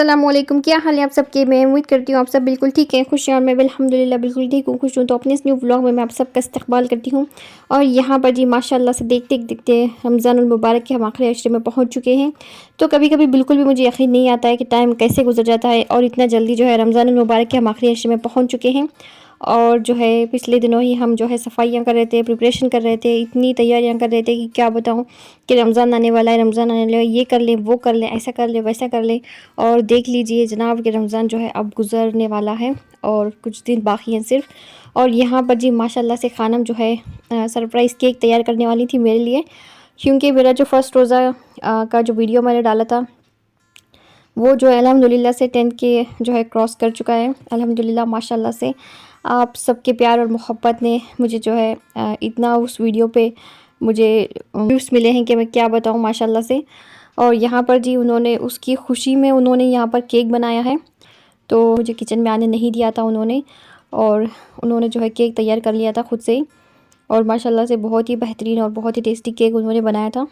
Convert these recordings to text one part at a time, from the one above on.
अस्सलामुअलैकुम, क्या हाल है आप सबके। मैं उम्मीद करती हूँ आप सब बिल्कुल ठीक हैं, खुश हैं। और मैं भी अल्हम्दुलिल्लाह बिल्कुल ठीक हूँ, खुश हूँ। तो अपने इस न्यू व्लॉग में मैं आप सबका इस्तकबाल करती हूँ। और यहाँ पर जी माशाल्लाह से देखते देखते रमज़ानुल मुबारक के हम आखिरी अशरे में पहुँच चुके हैं। तो कभी कभी बिल्कुल भी मुझे यकीन नहीं आता है कि टाइम कैसे गुजर जाता है और इतना जल्दी जो है रमज़ानुल मुबारक के हम आखिरी अशरे में पहुँच चुके हैं। और जो है पिछले दिनों ही हम जो है सफाइयाँ कर रहे थे, प्रिपरेशन कर रहे थे, इतनी तैयारियाँ कर रहे थे कि क्या बताऊँ कि रमज़ान आने वाला है, रमज़ान आने वाला है, ये कर लें, वो कर लें, ऐसा कर लें, वैसा कर लें। और देख लीजिए जनाब कि रमज़ान जो है अब गुज़रने वाला है और कुछ दिन बाकी हैं सिर्फ। और यहाँ पर जी माशाल्लाह से खानम जो है सरप्राइज़ केक तैयार करने वाली थी मेरे लिए, क्योंकि मेरा जो फ़र्स्ट रोज़ा का जो वीडियो मैंने डाला था वो जो है अल्हम्दुलिल्लाह से 10 के जो है क्रॉस कर चुका है। अल्हम्दुलिल्लाह माशाल्लाह से आप सबके प्यार और मोहब्बत ने मुझे जो है इतना उस वीडियो पे मुझे व्यूज़ मिले हैं कि मैं क्या बताऊँ माशाल्लाह से। और यहाँ पर जी उन्होंने उसकी खुशी में उन्होंने यहाँ पर केक बनाया है, तो मुझे किचन में आने नहीं दिया था उन्होंने। और उन्होंने जो है केक तैयार कर लिया था खुद से ही। और माशाल्लाह से बहुत ही बेहतरीन और बहुत ही टेस्टी केक उन्होंने बनाया था।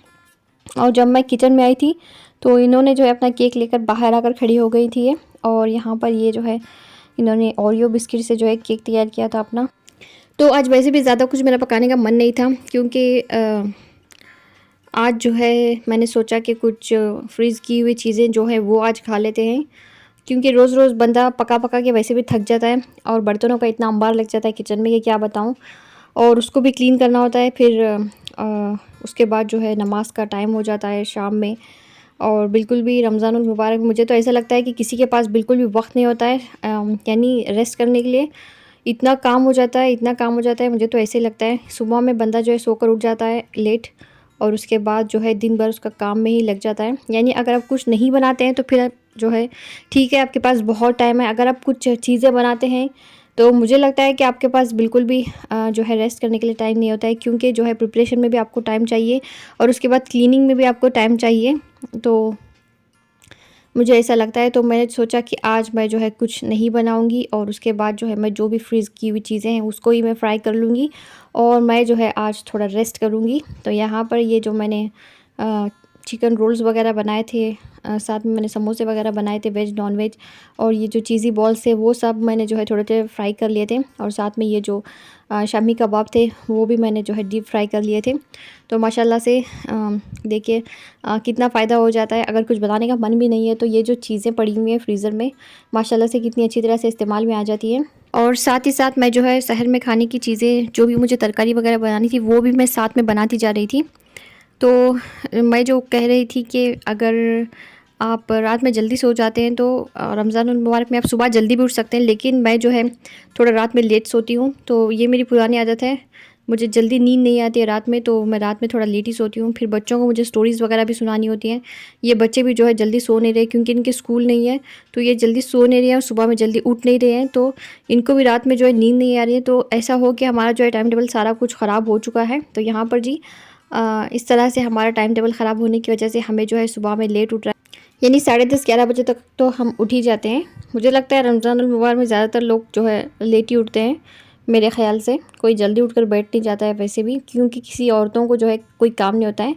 और जब मैं किचन में आई थी तो इन्होंने जो है अपना केक लेकर बाहर आकर खड़ी हो गई थी ये। और यहाँ पर ये जो है इन्होंने ओरियो बिस्किट से जो है केक तैयार किया था अपना। तो आज वैसे भी ज़्यादा कुछ मेरा पकाने का मन नहीं था, क्योंकि आज जो है मैंने सोचा कि कुछ फ्रीज़ की हुई चीज़ें जो है वो आज खा लेते हैं, क्योंकि रोज़ रोज़ बंदा पका पका के वैसे भी थक जाता है और बर्तनों का इतना अंबार लग जाता है किचन में कि क्या बताऊँ। और उसको भी क्लीन करना होता है, फिर उसके बाद जो है नमाज का टाइम हो जाता है शाम में। और बिल्कुल भी रमज़ानुल मुबारक मुझे तो ऐसा लगता है कि किसी के पास बिल्कुल भी वक्त नहीं होता है यानी रेस्ट करने के लिए। इतना काम हो जाता है, इतना काम हो जाता है, मुझे तो ऐसे लगता है सुबह में बंदा जो है सोकर उठ जाता है लेट, और उसके बाद जो है दिन भर उसका काम में ही लग जाता है। यानी अगर आप कुछ नहीं बनाते हैं तो फिर आप जो है ठीक है, आपके पास बहुत टाइम है। अगर आप कुछ चीज़ें बनाते हैं तो मुझे लगता है कि आपके पास बिल्कुल भी जो है रेस्ट करने के लिए टाइम नहीं होता है, क्योंकि जो है प्रिपरेशन में भी आपको टाइम चाहिए और उसके बाद क्लीनिंग में भी आपको टाइम चाहिए। तो मुझे ऐसा लगता है, तो मैंने सोचा कि आज मैं जो है कुछ नहीं बनाऊंगी और उसके बाद जो है मैं जो भी फ्रीज़ की हुई चीज़ें हैं उसको ही मैं फ्राई कर लूँगी और मैं जो है आज थोड़ा रेस्ट करूँगी। तो यहाँ पर ये जो मैंने चिकन रोल्स वगैरह बनाए थे, साथ में मैंने समोसे वगैरह बनाए थे वेज नॉन वेज, और ये जो चीज़ी बॉल्स थे वो सब मैंने जो है थोड़े थोड़े फ्राई कर लिए थे। और साथ में ये जो शामी कबाब थे वो भी मैंने जो है डीप फ्राई कर लिए थे। तो माशाल्लाह से देखिए कितना फ़ायदा हो जाता है। अगर कुछ बनाने का मन भी नहीं है तो ये जो चीज़ें पड़ी हुई हैं फ्रीज़र में माशाल्लाह से कितनी अच्छी तरह से इस्तेमाल में आ जाती हैं। और साथ ही साथ मैं जो है शहर में खाने की चीज़ें जो भी मुझे तरकारी वगैरह बनानी थी वो भी मैं साथ में बनाती जा रही थी। तो मैं जो कह रही थी कि अगर आप रात में जल्दी सो जाते हैं तो रमज़ानुल मुबारक में आप सुबह जल्दी भी उठ सकते हैं, लेकिन मैं जो है थोड़ा रात में लेट सोती हूँ। तो ये मेरी पुरानी आदत है, मुझे जल्दी नींद नहीं आती है रात में, तो मैं रात में थोड़ा लेट ही सोती हूँ। फिर बच्चों को मुझे स्टोरीज़ वगैरह भी सुनानी होती हैं। ये बच्चे भी जो है जल्दी सो नहीं रहे, क्योंकि इनके स्कूल नहीं है, तो ये जल्दी सो नहीं रहे हैं और सुबह में जल्दी उठ नहीं रहे हैं, तो इनको भी रात में जो है नींद नहीं आ रही है। तो ऐसा हो कि हमारा जो है टाइम टेबल सारा कुछ ख़राब हो चुका है। तो यहाँ पर जी इस तरह से हमारा टाइम टेबल ख़राब होने की वजह से हमें जो है सुबह में लेट उठ रहा है, यानी 10:30-11 बजे तक तो हम उठ ही जाते हैं। मुझे लगता है रमज़ानुल मुबारक में ज़्यादातर लोग जो है लेट ही उठते हैं मेरे ख़्याल से। कोई जल्दी उठकर बैठ नहीं जाता है वैसे भी, क्योंकि किसी औरतों को जो है कोई काम नहीं होता है,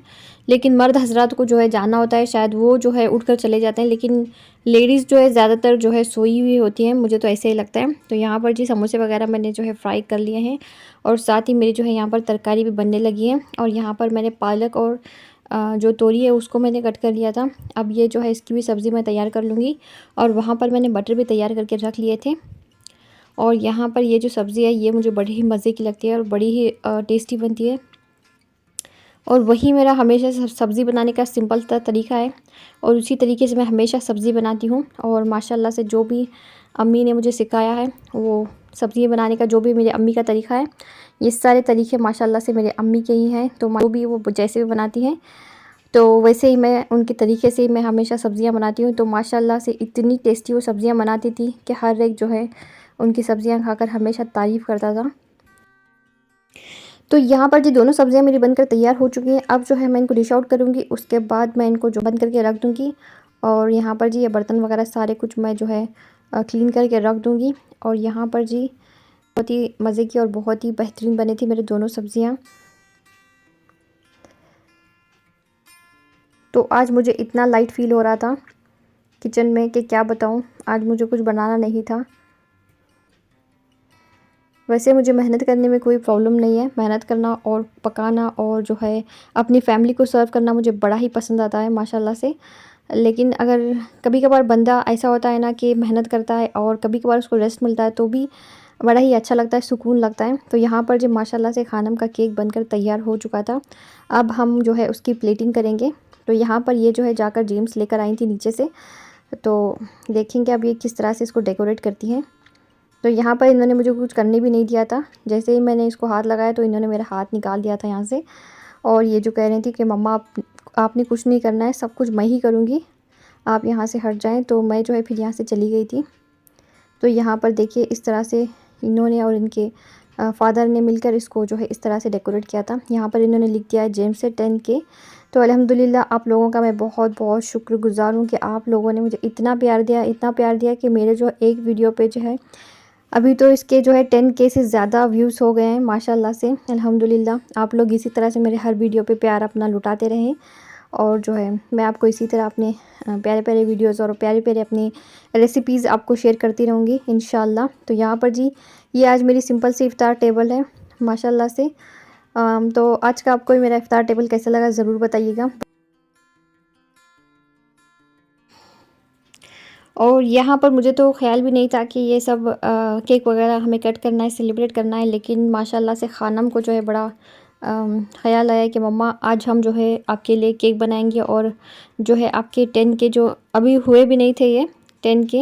लेकिन मर्द हज़रात को जो है जाना होता है, शायद वो जो है उठकर चले जाते हैं। लेकिन लेडीज़ जो है ज़्यादातर जो है सोई हुई होती हैं, मुझे तो ऐसे ही लगता है। तो यहाँ पर जी समोसे वगैरह मैंने जो है फ्राई कर लिए हैं और साथ ही मेरी जो है यहाँ पर तरकारी भी बनने लगी है। और यहाँ पर मैंने पालक और जो तोरी है उसको मैंने कट कर लिया था। अब ये जो है इसकी भी सब्ज़ी मैं तैयार कर लूँगी। और वहाँ पर मैंने बटर भी तैयार करके रख लिए थे। और यहाँ पर ये जो सब्ज़ी है ये मुझे बड़ी ही मज़े की लगती है और बड़ी ही टेस्टी बनती है। और वही मेरा हमेशा सब्ज़ी बनाने का सिंपल सा तरीका है और उसी तरीके से मैं हमेशा सब्ज़ी बनाती हूँ। और माशाल्लाह से जो भी अम्मी ने मुझे सिखाया है, वो सब्ज़ी बनाने का जो भी मेरी अम्मी का तरीका है, ये सारे तरीके माशाल्लाह से मेरे अम्मी के ही हैं। तो जो भी वो जैसे भी बनाती हैं तो वैसे ही मैं उनके तरीके से ही मैं हमेशा सब्ज़ियाँ बनाती हूँ। तो माशाल्लाह से इतनी टेस्टी वो सब्ज़ियाँ बनाती थी कि हर एक जो है उनकी सब्ज़ियाँ खाकर हमेशा तारीफ़ करता था। तो यहाँ पर जी दोनों सब्ज़ियाँ मेरी बनकर तैयार हो चुकी हैं। अब जो है मैं इनको डिश आउट करूँगी, उसके बाद मैं इनको जो बंद करके रख दूँगी। और यहाँ पर जी ये बर्तन वगैरह सारे कुछ मैं जो है क्लीन करके रख दूँगी। और यहाँ पर जी बहुत ही मज़े की और बहुत ही बेहतरीन बनी थी मेरी दोनों सब्ज़ियाँ। तो आज मुझे इतना लाइट फ़ील हो रहा था किचन में कि क्या बताऊँ, आज मुझे कुछ बनाना नहीं था। वैसे मुझे मेहनत करने में कोई प्रॉब्लम नहीं है, मेहनत करना और पकाना और जो है अपनी फैमिली को सर्व करना मुझे बड़ा ही पसंद आता है माशाल्लाह से। लेकिन अगर कभी-कभार बंदा ऐसा होता है ना कि मेहनत करता है और कभी-कभार उसको रेस्ट मिलता है तो भी बड़ा ही अच्छा लगता है, सुकून लगता है। तो यहाँ पर जो माशाल्लाह से खानम का केक बनकर तैयार हो चुका था। अब हम जो है उसकी प्लेटिंग करेंगे। तो यहाँ पर ये जो है जाकर जेम्स लेकर आई थी नीचे से, तो देखेंगे अब ये किस तरह से इसको डेकोरेट करती हैं। तो यहाँ पर इन्होंने मुझे कुछ करने भी नहीं दिया था। जैसे ही मैंने इसको हाथ लगाया तो इन्होंने मेरा हाथ निकाल दिया था यहाँ से, और ये जो कह रही थी कि मम्मा आपने कुछ नहीं करना है, सब कुछ मैं ही करूँगी, आप यहाँ से हट जाएँ। तो मैं जो है फिर यहाँ से चली गई थी। तो यहाँ पर देखिए इस तरह से इन्होंने और इनके फ़ादर ने मिलकर इसको जो है इस तरह से डेकोरेट किया था। यहाँ पर इन्होंने लिख दिया है जेम्स से 10 के। तो अल्हम्दुलिल्लाह आप लोगों का मैं बहुत बहुत शुक्रगुज़ार हूँ कि आप लोगों ने मुझे इतना प्यार दिया, इतना प्यार दिया कि मेरे जो एक वीडियो पे जो है अभी तो इसके जो है 10 के से ज़्यादा व्यूज़ हो गए हैं माशाल्लाह से। अल्हम्दुलिल्लाह आप लोग इसी तरह से मेरे हर वीडियो पे प्यार अपना लुटाते रहें, और जो है मैं आपको इसी तरह अपने प्यारे प्यारे वीडियोज़ और प्यारे प्यारे अपनी रेसिपीज़ आपको शेयर करती रहूँगी इंशाल्लाह। तो यहाँ पर जी ये आज मेरी सिंपल सी इफ़्तार टेबल है माशाल्लाह से। तो आज का आपको मेरा इफ़्तार टेबल कैसा लगा ज़रूर बताइएगा। और यहाँ पर मुझे तो ख़्याल भी नहीं था कि ये सब केक वगैरह हमें कट करना है, सेलिब्रेट करना है, लेकिन माशाल्लाह से ख़ानम को जो है बड़ा ख़्याल आया कि मम्मा आज हम जो है आपके लिए केक बनाएंगे, और जो है आपके 10 के जो अभी हुए भी नहीं थे ये 10 के,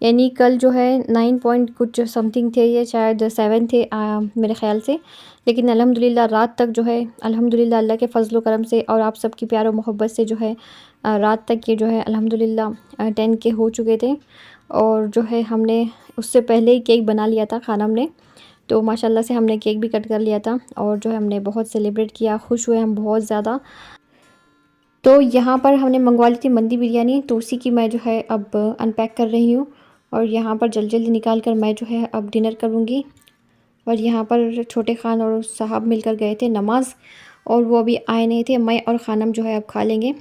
यानी कल जो है 9 पॉइंट कुछ समथिंग थे, ये शायद 7 थे मेरे ख़्याल से। लेकिन अल्हम्दुलिल्लाह रात तक जो है अल्हम्दुलिल्लाह अल्लाह के फ़ज़ल व करम से और आप सबकी प्यार और मोहब्बत से जो है रात तक ये जो है अल्हम्दुलिल्लाह 10 के हो चुके थे। और जो है हमने उससे पहले ही केक बना लिया था खानम ने, तो माशाल्लाह से हमने केक भी कट कर लिया था, और जो है हमने बहुत सेलिब्रेट किया, खुश हुए हम बहुत ज़्यादा। तो यहाँ पर हमने मंगवा ली थी मंदी बिरयानी, तो उसी की मैं जो है अब अनपैक कर रही हूँ, और यहाँ पर जल्दी निकाल कर मैं जो है अब डिनर करूँगी। और यहाँ पर छोटे खान और साहब मिलकर गए थे नमाज़, और वो अभी आए नहीं थे। मैं और खानम जो है अब खा लेंगे।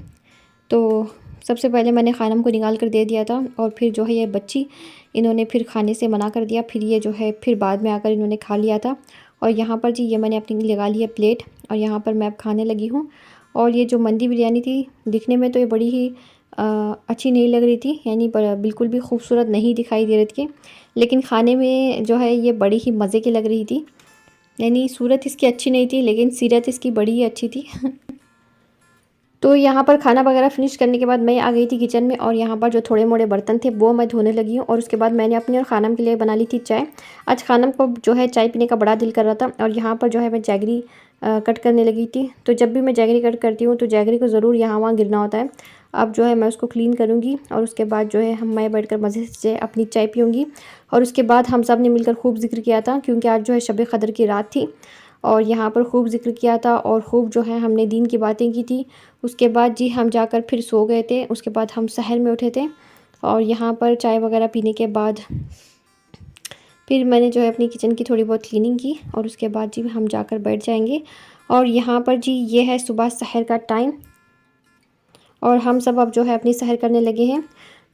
तो सबसे पहले मैंने खानम को निकाल कर दे दिया था, और फिर जो है ये बच्ची इन्होंने फिर खाने से मना कर दिया, फिर ये जो है फिर बाद में आकर इन्होंने खा लिया था। और यहाँ पर जी ये मैंने अपनी लगा ली है प्लेट, और यहाँ पर मैं अब खाने लगी हूँ। और ये जो मंदी बिरयानी थी दिखने में तो ये बड़ी ही अच्छी नहीं लग रही थी, यानी बिल्कुल भी खूबसूरत नहीं दिखाई दे रही थी, लेकिन खाने में जो है ये बड़ी ही मज़े की लग रही थी। यानी सूरत इसकी अच्छी नहीं थी, लेकिन सीरत इसकी बड़ी ही अच्छी थी। तो यहाँ पर खाना वगैरह फिनिश करने के बाद मैं आ गई थी किचन में, और यहाँ पर जो थोड़े मोड़े बर्तन थे वो मैं धोने लगी हूँ। और उसके बाद मैंने अपने और खानम के लिए बना ली थी चाय। आज खानम को जो है चाय पीने का बड़ा दिल कर रहा था, और यहाँ पर जो है मैं जैगरी कट करने लगी थी। तो जब भी मैं जैगरी कट करती हूँ तो जैगरी को ज़रूर यहाँ वहाँ गिरना होता है। अब जो है मैं उसको क्लीन करूँगी, और उसके बाद जो है मैं बैठकर मज़े से अपनी चाय पीऊँगी। और उसके बाद हम सब ने मिलकर खूब जिक्र किया था, क्योंकि आज जो है शब क़द्र की रात थी, और यहाँ पर खूब जिक्र किया था और खूब जो है हमने दीन की बातें की थी। उसके बाद जी हम जाकर फिर सो गए थे। उसके बाद हम सहर में उठे थे, और यहाँ पर चाय वगैरह पीने के बाद फिर मैंने जो है अपनी किचन की थोड़ी बहुत क्लीनिंग की, और उसके बाद जी हम जाकर बैठ जाएंगे। और यहाँ पर जी ये है सुबह सहर का टाइम, और हम सब अब जो है अपनी सहर करने लगे हैं।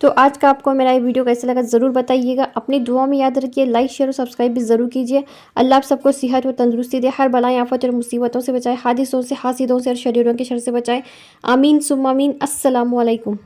तो आज का आपको मेरा ये वीडियो कैसा लगा ज़रूर बताइएगा। अपनी दुआ में याद रखिए, लाइक शेयर और सब्सक्राइब भी ज़रूर कीजिए। अल्लाह आप सबको सेहत और तंदुरुस्ती दे, हर बलाएं आफत और मुसीबतों से बचाए, हादिसों से, हासिदों से और शरीरों के शर से बचाए। आमीन सुम्मा आमीन। अस्सलामु अलैकुम।